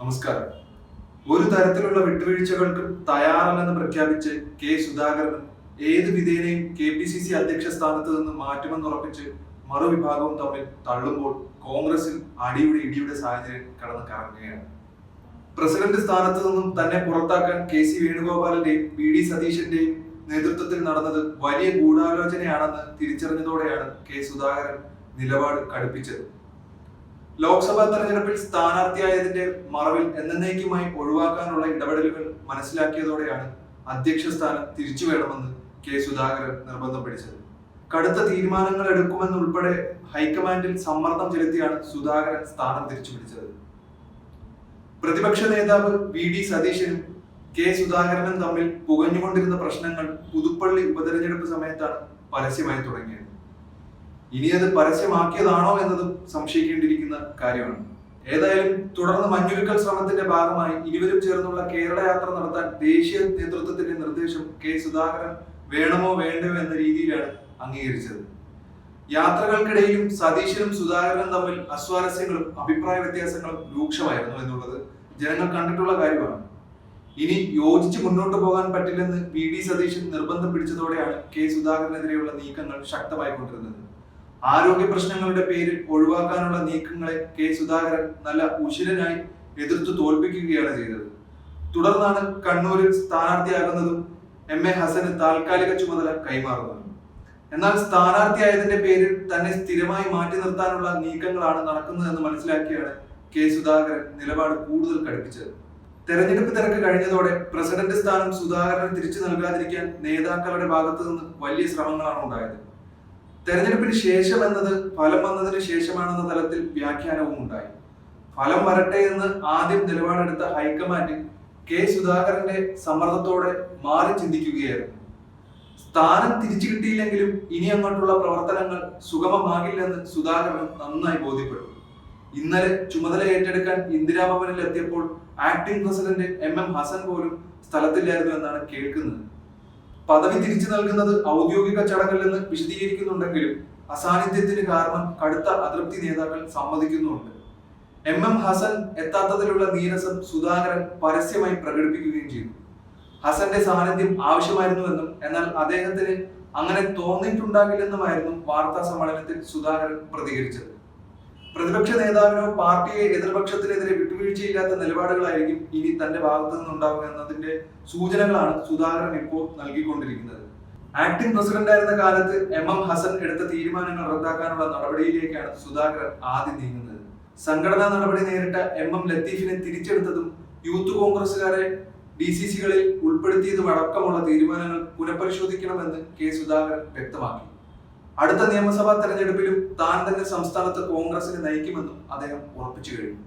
നമസ്കാരം. ഒരു തരത്തിലുള്ള വിട്ടുവീഴ്ചകൾക്കും തയ്യാറല്ലെന്ന് പ്രഖ്യാപിച്ച് കെ സുധാകരൻ ഏത് വിധേനയും KPCC അധ്യക്ഷ സ്ഥാനത്ത് നിന്ന് മാറ്റുമെന്നുറപ്പിച്ച് മറുവിഭാഗവും തമ്മിൽ തള്ളുമ്പോൾ കോൺഗ്രസിൽ അടിയുടെ ഇടിയുടെ സാഹചര്യം കടന്നു കറങ്ങുകയാണ്. പ്രസിഡന്റ് സ്ഥാനത്ത് നിന്നും തന്നെ പുറത്താക്കാൻ KC വേണുഗോപാലിന്റെയും VD സതീശന്റെയും നേതൃത്വത്തിൽ നടന്നത് വലിയ ഗൂഢാലോചനയാണെന്ന് തിരിച്ചറിഞ്ഞതോടെയാണ് കെ സുധാകരൻ നിലപാട് കടുപ്പിച്ചത്. ലോക്സഭാ തെരഞ്ഞെടുപ്പിൽ സ്ഥാനാർത്ഥിയായതിന്റെ മറവിൽ എന്നേക്കുമായി ഒഴിവാക്കാനുള്ള ഇടപെടലുകൾ മനസ്സിലാക്കിയതോടെയാണ് അധ്യക്ഷ സ്ഥാനം തിരിച്ചു വേണമെന്ന് കെ സുധാകരൻ നിർബന്ധം പിടിച്ചത്. കടുത്ത തീരുമാനങ്ങൾ എടുക്കുമെന്നുൾപ്പെടെ ഹൈക്കമാൻഡിൽ സമ്മർദ്ദം ചെലുത്തിയാണ് സുധാകരൻ സ്ഥാനം തിരിച്ചു പിടിച്ചത്. പ്രതിപക്ഷ നേതാവ് VD സതീശനും കെ സുധാകരനും തമ്മിൽ പുകഞ്ഞുകൊണ്ടിരുന്ന പ്രശ്നങ്ങൾ പുതുപ്പള്ളി ഉപതെരഞ്ഞെടുപ്പ് സമയത്താണ് പരസ്യമായി തുടങ്ങിയത്. ഇനി അത് പരസ്യമാക്കിയതാണോ എന്നതും സംശയിക്കേണ്ടിയിരിക്കുന്ന കാര്യമാണ്. ഏതായാലും തുടർന്ന് മഞ്ഞുരുക്കൽ ശ്രമത്തിന്റെ ഭാഗമായി ഇരുവരും ചേർന്നുള്ള കേരള യാത്ര നടത്താൻ ദേശീയ നേതൃത്വത്തിന്റെ നിർദ്ദേശം കെ സുധാകരൻ വേണമോ വേണ്ടയോ എന്ന രീതിയിലാണ് അംഗീകരിച്ചത്. യാത്രകൾക്കിടയിലും സതീശനും സുധാകരനും തമ്മിൽ അസ്വാരസ്യങ്ങളും അഭിപ്രായ വ്യത്യാസങ്ങളും രൂക്ഷമായിരുന്നു എന്നുള്ളത് ജനങ്ങൾ കണ്ടിട്ടുള്ള കാര്യമാണ്. ഇനി യോജിച്ച് മുന്നോട്ട് പോകാൻ പറ്റില്ലെന്ന് VD സതീശൻ നിർബന്ധം പിടിച്ചതോടെയാണ് കെ സുധാകരനെതിരെയുള്ള നീക്കങ്ങൾ ശക്തമായിക്കൊണ്ടിരുന്നത്. ആരോഗ്യ പ്രശ്നങ്ങളുടെ പേരിൽ ഒഴിവാക്കാനുള്ള നീക്കങ്ങളെ കെ സുധാകരൻ നല്ല ഉശിരനായി എതിർത്തു തോൽപ്പിക്കുകയാണ് ചെയ്തത്. തുടർന്നാണ് കണ്ണൂരിൽ സ്ഥാനാർത്ഥിയാകുന്നതും MA ഹസന് താൽക്കാലിക ചുമതല കൈമാറുന്നതും. എന്നാൽ സ്ഥാനാർത്ഥിയായതിന്റെ പേരിൽ തന്നെ സ്ഥിരമായി മാറ്റി നിർത്താനുള്ള നീക്കങ്ങളാണ് നടക്കുന്നതെന്ന് മനസ്സിലാക്കിയാണ് കെ സുധാകരൻ നിലപാട് കൂടുതൽ കടുപ്പിച്ചത്. തെരഞ്ഞെടുപ്പ് തിരക്ക് കഴിഞ്ഞതോടെ പ്രസിഡന്റ് സ്ഥാനം സുധാകരന് തിരിച്ചു നൽകാതിരിക്കാൻ നേതാക്കളുടെ ഭാഗത്തു നിന്ന് വലിയ ശ്രമങ്ങളാണ് ഉണ്ടായത്. തെരഞ്ഞെടുപ്പിന് ശേഷം എന്നത് ഫലം വന്നതിന് ശേഷമാണെന്ന തലത്തിൽ വ്യാഖ്യാനവും ഉണ്ടായി. ഫലം വരട്ടെ എന്ന് ആദ്യം നിലപാടെടുത്ത ഹൈക്കമാൻഡ് കെ സുധാകരന്റെ സമ്മർദ്ദത്തോടെ മാറി ചിന്തിക്കുകയായിരുന്നു. സ്ഥാനം തിരിച്ചു കിട്ടിയില്ലെങ്കിലും ഇനി അങ്ങോട്ടുള്ള പ്രവർത്തനങ്ങൾ സുഗമമാകില്ലെന്ന് സുധാകരൻ നന്നായി ബോധ്യപ്പെട്ടു. ഇന്നലെ ചുമതല ഏറ്റെടുക്കാൻ ഇന്ദിരാഭവനിൽ എത്തിയപ്പോൾ ആക്ടിംഗ് പ്രസിഡന്റ് MM ഹസൻ പോലും സ്ഥലത്തില്ലായിരുന്നു എന്നാണ് കേൾക്കുന്നത്. പദവി തിരിച്ചു നൽകുന്നത് ഔദ്യോഗിക ചടങ്ങല്ലെന്ന് വിശദീകരിക്കുന്നുണ്ടെങ്കിലും അസാന്നിധ്യത്തിന് കാരണം കടുത്ത അതൃപ്തി നേതാക്കൾ സമ്മതിക്കുന്നുണ്ട്. MM ഹസൻ എത്താത്തതിലുള്ള നീരസം സുധാകരൻ പരസ്യമായി പ്രകടിപ്പിക്കുകയും ചെയ്തു. ഹസന്റെ സാന്നിധ്യം ആവശ്യമായിരുന്നുവെന്നും എന്നാൽ അദ്ദേഹത്തിന് അങ്ങനെ തോന്നിയിട്ടുണ്ടാകില്ലെന്നുമായിരുന്നു വാർത്താ സമ്മേളനത്തിൽ സുധാകരൻ പ്രതികരിച്ചത്. പ്രതിപക്ഷ നേതാവിനോ പാർട്ടിയെ എതിർപക്ഷത്തിനെതിരെ വിട്ടുവീഴ്ചയില്ലാത്ത നിലപാടുകളായിരിക്കും ഇനി തന്റെ ഭാഗത്തു നിന്നുണ്ടാവുക എന്നതിന്റെ സൂചനകളാണ് സുധാകരൻ ഇപ്പോൾ നൽകിക്കൊണ്ടിരിക്കുന്നത്. ആക്ടിംഗ് പ്രസിഡന്റായിരുന്ന കാലത്ത് MM ഹസൻ എടുത്ത തീരുമാനങ്ങൾ റദ്ദാക്കാനുള്ള നടപടിയിലേക്കാണ് സുധാകരൻ ആദ്യം നീങ്ങുന്നത്. സംഘടനാ നടപടി നേരിട്ട MM ലത്തീഫിനെ തിരിച്ചെടുത്തതും യൂത്ത് കോൺഗ്രസുകാരെ DCCകളിൽ ഉൾപ്പെടുത്തിയതും അടക്കമുള്ള തീരുമാനങ്ങൾ പുനഃപരിശോധിക്കണമെന്ന് കെ സുധാകരൻ വ്യക്തമാക്കി. അടുത്ത നിയമസഭാ തെരഞ്ഞെടുപ്പിലും താൻ തന്നെ സംസ്ഥാനത്ത് കോൺഗ്രസിനെ നയിക്കുമെന്നും അദ്ദേഹം ഉറപ്പിച്ചു കഴിഞ്ഞു.